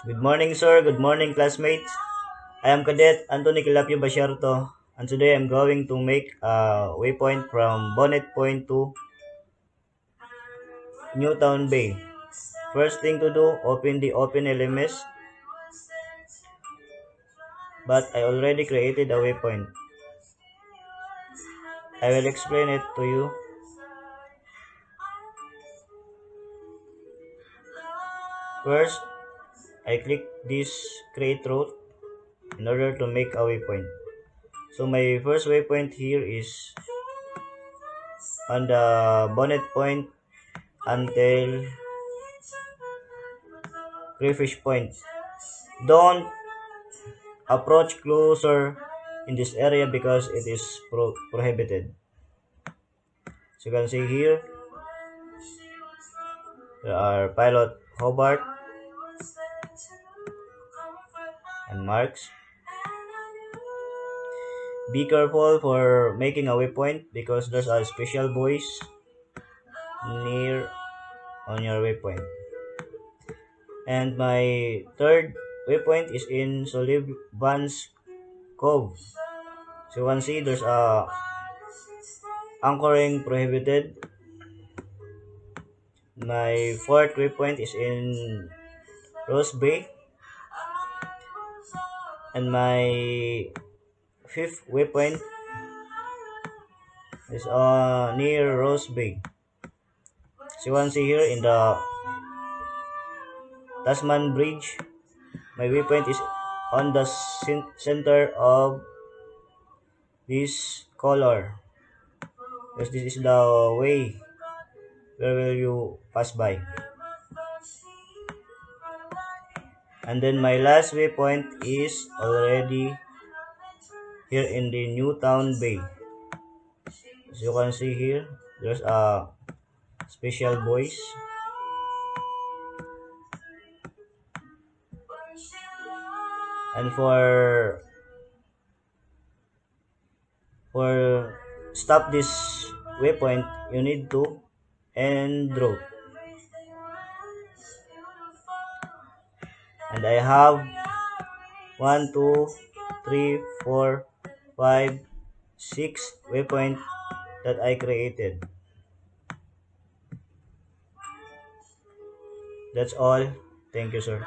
Good morning, sir. Good morning, classmates. I am Cadet Anthony Kilapio Basharto, and today I'm going to make a waypoint from Bonnet Point to Newtown Bay. First thing to do, open the OpenLMS, but I already created a waypoint. I will explain it to you. First, I click this create route in order to make a waypoint. So my first waypoint here is on the Bonnet Point until Crayfish Point. Don't approach closer in this area because it is prohibited. So you can see here, there are pilot Hobart and marks. Be careful for making a waypoint because there's a special buoys near on your waypoint. And my third waypoint is in Sullivan's Cove. So you can see there's a anchoring prohibited. My fourth waypoint is in Rose Bay. And my fifth waypoint is near Rose Bay. So you can see here in the Tasman Bridge, my waypoint is on the center of this color. Because this is the way where will you pass by. And then my last waypoint is already here in the Newtown Bay. As you can see here, there's a special buoys. And for stop this waypoint, you need to end route. And I have 1, 2, 3, 4, 5, 6 waypoint that I created. That's all. Thank you, sir.